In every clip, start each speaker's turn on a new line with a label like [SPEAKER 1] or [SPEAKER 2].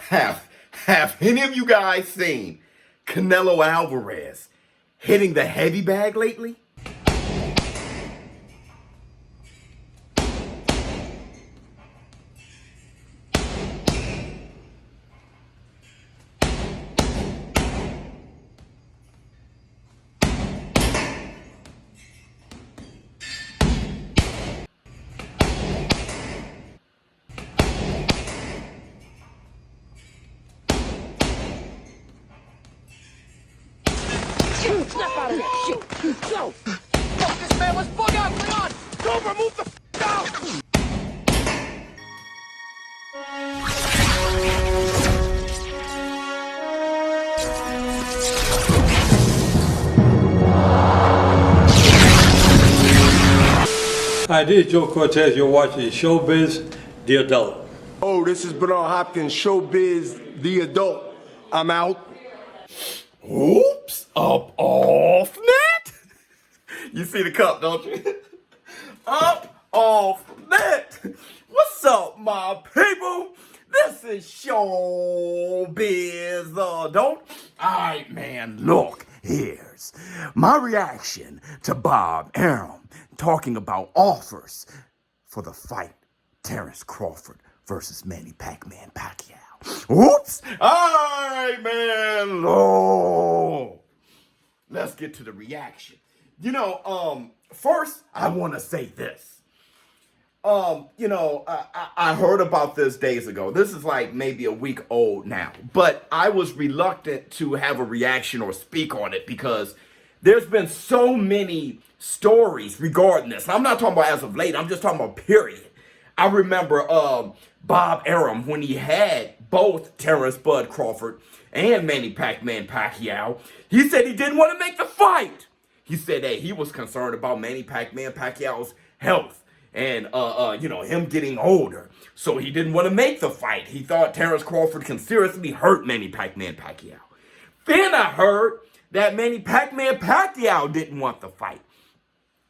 [SPEAKER 1] Have any of you guys seen Canelo Alvarez hitting the heavy bag lately?
[SPEAKER 2] Snap out of that shit! Go! Fuck this man, let's bug out, Leon! Cobra, move the f*** out!
[SPEAKER 3] Hi, this is Joe Cortez. You're watching ShowBizz, the adult.
[SPEAKER 4] Oh, this is Bernard Hopkins, ShowBizz, the adult. I'm out.
[SPEAKER 1] Oops, up off net. You see the cup, don't you? Up off net. What's up, my people? This is ShowBizz, the adult. Alright, man, look, here's my reaction to Bob Arum talking about offers for the fight Terrence Crawford versus Manny Pacquiao. Oops! Alright, man. Oh. Let's get to the reaction. First, I want to say this. I heard about this days ago. This is like maybe a week old now. But I was reluctant to have a reaction or speak on it because there's been so many stories regarding this. I'm not talking about as of late. I'm just talking about period. I remember Bob Arum, when he had both Terrence Bud Crawford and Manny Pacquiao, he said he didn't want to make the fight. He said that he was concerned about Manny Pacquiao's health and, him getting older. So he didn't want to make the fight. He thought Terrence Crawford can seriously hurt Manny Pacquiao. Then I heard that Manny Pacquiao didn't want the fight.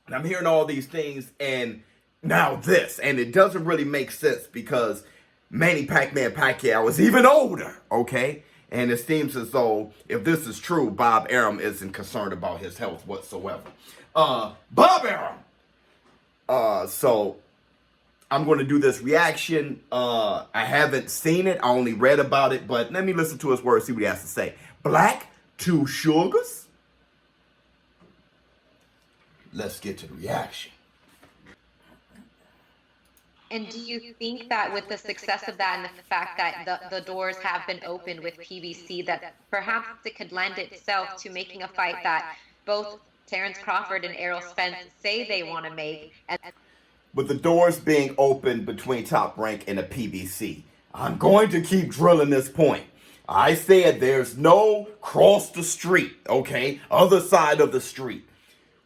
[SPEAKER 1] And I'm hearing all these things and now this, and it doesn't really make sense because Manny Pacquiao is even older, okay? And it seems as though, if this is true, Bob Arum isn't concerned about his health whatsoever. Bob Arum! So, I'm going to do this reaction. I haven't seen it. I only read about it, but let me listen to his words, see what he has to say. Black to sugars? Let's get to the reaction.
[SPEAKER 5] And do you think that with the success of that and the fact that the doors have been opened with PBC, that perhaps it could lend itself to making a fight that both Terrence Crawford and Errol Spence say they want to make?
[SPEAKER 1] With the doors being open between Top Rank and the PBC, I'm going to keep drilling this point. I said there's no cross the street, okay? Other side of the street.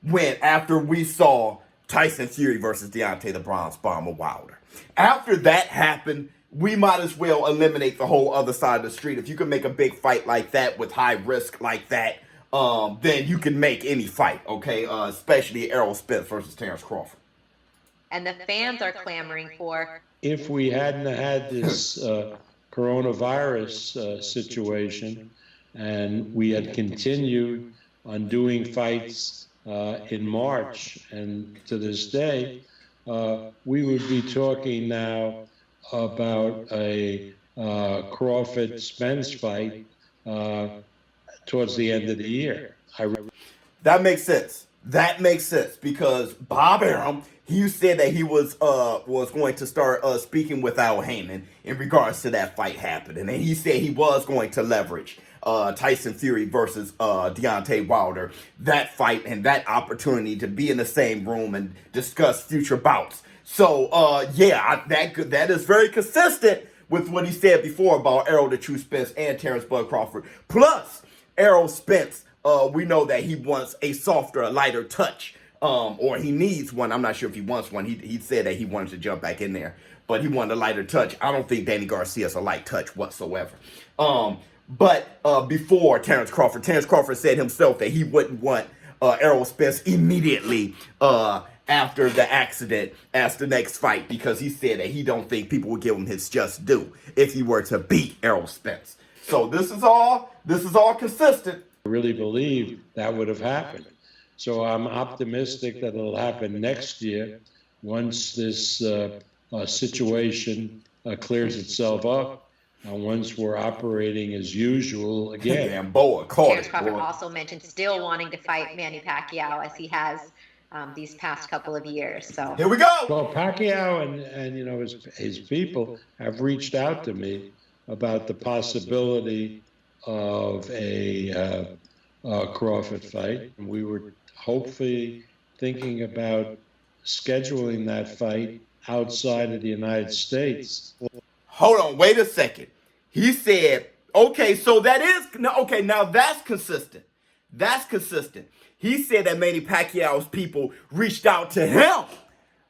[SPEAKER 1] When after we saw Tyson Fury versus Deontay the Bronze Bomber Wilder. After that happened, we might as well eliminate the whole other side of the street. If you can make a big fight like that with high risk like that, then you can make any fight, okay? Especially Errol Spence versus Terrence Crawford.
[SPEAKER 5] And the fans are clamoring for.
[SPEAKER 3] If we hadn't had this coronavirus situation and we had continued on doing fights in March and to this day, we would be talking now about a Crawford-Spence fight towards the end of the year.
[SPEAKER 1] That makes sense. That makes sense because Bob Arum, he said that he was going to start speaking with Al Heyman in regards to that fight happening, and he said he was going to leverage Tyson Fury versus Deontay Wilder, that fight and that opportunity to be in the same room and discuss future bouts. So, that is very consistent with what he said before about Errol the True Spence and Terrence Bud Crawford. Plus, Errol Spence, we know that he wants a softer, a lighter touch, or he needs one. I'm not sure if he wants one. He said that he wanted to jump back in there, but he wanted a lighter touch. I don't think Danny Garcia's a light touch whatsoever. But before Terrence Crawford said himself that he wouldn't want Errol Spence immediately after the accident as the next fight because he said that he don't think people would give him his just due if he were to beat Errol Spence. So this is all consistent.
[SPEAKER 3] I really believe that would have happened. So I'm optimistic that it'll happen next year once this situation clears itself up and once we're operating as usual again.
[SPEAKER 1] And Boa caught
[SPEAKER 5] Terrence
[SPEAKER 1] it.
[SPEAKER 5] Crawford
[SPEAKER 1] Boy.
[SPEAKER 5] also mentioned still wanting to fight Manny Pacquiao as he has these past couple of years. So
[SPEAKER 1] Here we go.
[SPEAKER 3] Well, Pacquiao and you know his people have reached out to me about the possibility of a Crawford fight. We were hopefully thinking about scheduling that fight outside of the United States.
[SPEAKER 1] Hold on, wait a second. He said, okay, so that is, okay, now that's consistent. That's consistent. He said that Manny Pacquiao's people reached out to him.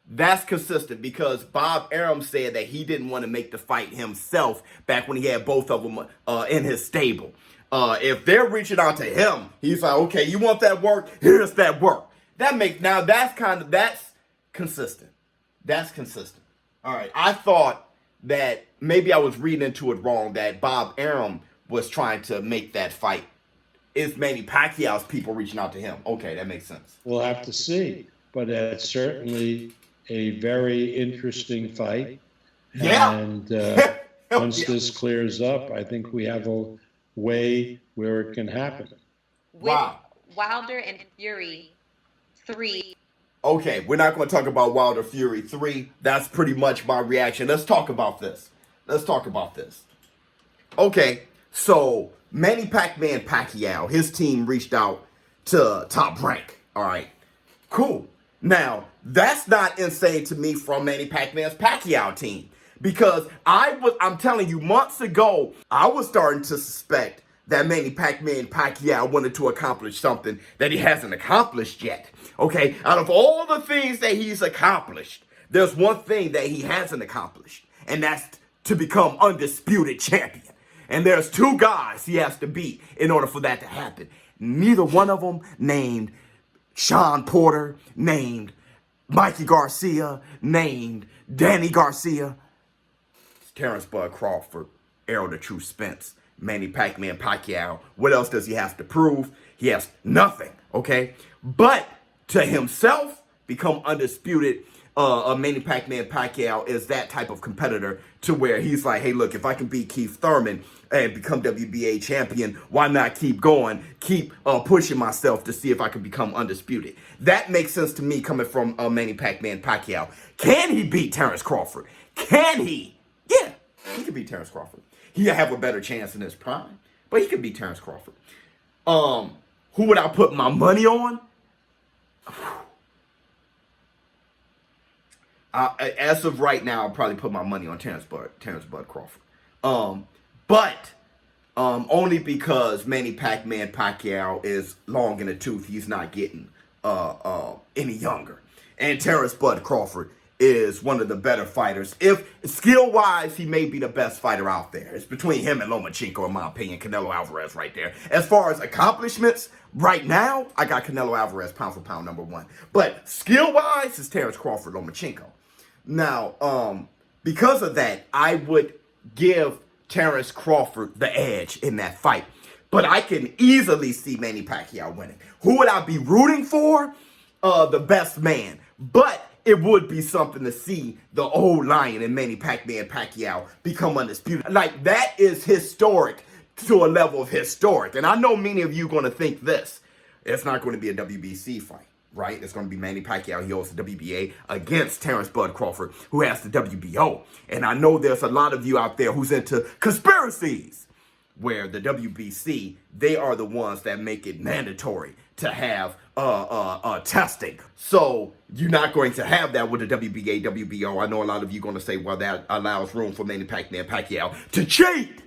[SPEAKER 1] That's consistent because Bob Arum said that he didn't want to make the fight himself back when he had both of them in his stable. If they're reaching out to him, he's like, okay, you want that work? Here's that work. That's consistent. That's consistent. All right. I thought that maybe I was reading into it wrong, that Bob Arum was trying to make that fight. It's Manny Pacquiao's people reaching out to him. Okay, that makes sense.
[SPEAKER 3] We'll have to see, but it's certainly a very interesting fight.
[SPEAKER 1] Yeah.
[SPEAKER 3] And once this clears up, I think we have a way where it can happen.
[SPEAKER 5] with Wilder and Fury 3.
[SPEAKER 1] Okay, we're not going to talk about Wilder Fury 3. That's pretty much my reaction. Let's talk about this. Okay, so Manny Pacquiao, his team reached out to Top Rank. All right, cool. Now, that's not insane to me from Manny Pacquiao team. Because I'm telling you, months ago, I was starting to suspect that Manny Pacquiao wanted to accomplish something that he hasn't accomplished yet. Okay, out of all the things that he's accomplished, there's one thing that he hasn't accomplished, and that's to become undisputed champion. And there's two guys he has to beat in order for that to happen. Neither one of them named Sean Porter, named Mikey Garcia, named Danny Garcia. It's Terrence Bud Crawford, Errol the True Spence, Manny Pacquiao. What else does he have to prove? He has nothing, okay? But to himself, become undisputed, Manny Pacquiao is that type of competitor to where he's like, hey, look, if I can beat Keith Thurman and become WBA champion, why not keep going, keep pushing myself to see if I can become undisputed? That makes sense to me coming from Manny Pacquiao. Can he beat Terrence Crawford? Can he? Yeah, he can beat Terrence Crawford. He'll have a better chance in his prime, but he could beat Terrence Crawford. Who would I put my money on? As of right now, I'll probably put my money on Terrence Bud Crawford. But only because Manny Pacquiao is long in the tooth. He's not getting any younger. And Terrence Bud Crawford is one of the better fighters. If skill-wise, he may be the best fighter out there. It's between him and Lomachenko, in my opinion. Canelo Alvarez right there. As far as accomplishments, right now, I got Canelo Alvarez pound for pound #1. But skill-wise, it's Terrence Crawford, Lomachenko. Now, because of that, I would give Terrence Crawford the edge in that fight. But I can easily see Manny Pacquiao winning. Who would I be rooting for? The best man. But it would be something to see the old lion in Manny Pacquiao become undisputed. Like, that is historic to a level of historic. And I know many of you are going to think this. It's not going to be a WBC fight, right? It's going to be Manny Pacquiao. He holds the WBA against Terrence Bud Crawford, who has the WBO. And I know there's a lot of you out there who's into conspiracies, where the WBC, they are the ones that make it mandatory to have testing. So you're not going to have that with the WBA, WBO. I know a lot of you are going to say, well, that allows room for Manny Pacquiao to cheat.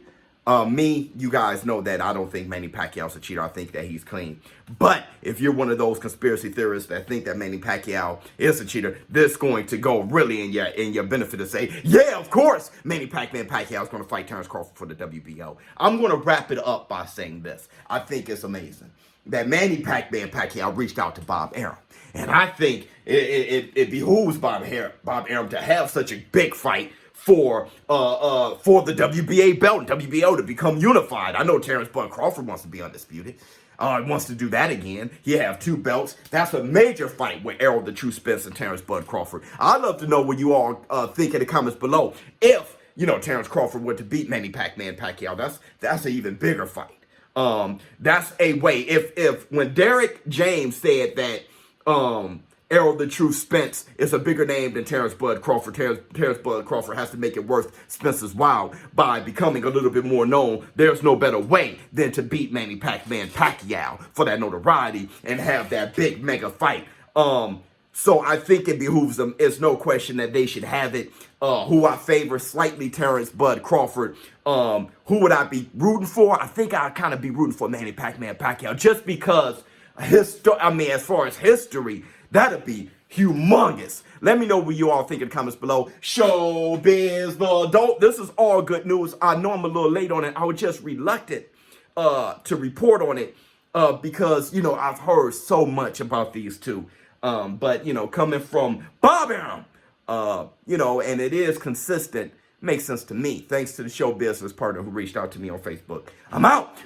[SPEAKER 1] You guys know that I don't think Manny Pacquiao's a cheater. I think that he's clean. But if you're one of those conspiracy theorists that think that Manny Pacquiao is a cheater, this is going to go really in your benefit to say, yeah, of course, Manny Pacquiao is going to fight Terence Crawford for the WBO. I'm going to wrap it up by saying this. I think it's amazing that Manny Pacquiao reached out to Bob Arum. And I think it behooves Bob Arum to have such a big fight for the WBA belt and WBO to become unified. I know Terence Bud Crawford wants to be undisputed. Wants to do that again. He have 2 belts. That's a major fight with Errol the True Spence and Terence Bud Crawford. I'd love to know what you all think in the comments below. If, Terence Crawford were to beat Manny Pacquiao, that's an even bigger fight. That's a way. If when Derek James said that Errol the True Spence is a bigger name than Terence Bud Crawford, Terence Bud Crawford has to make it worth Spence's while by becoming a little bit more known. There's no better way than to beat Manny Pacquiao for that notoriety and have that big mega fight. So I think it behooves them. It's no question that they should have it. Who I favor slightly, Terence Bud Crawford. Who would I be rooting for? I think I'd kind of be rooting for Manny Pacquiao just because as far as history, that'd be humongous. Let me know what you all think in the comments below. ShowBizz the Adult. This is all good news. I know I'm a little late on it. I was just reluctant to report on it because, I've heard so much about these two. But, coming from Bob Arum, and it is consistent, makes sense to me. Thanks to the show business partner who reached out to me on Facebook. I'm out.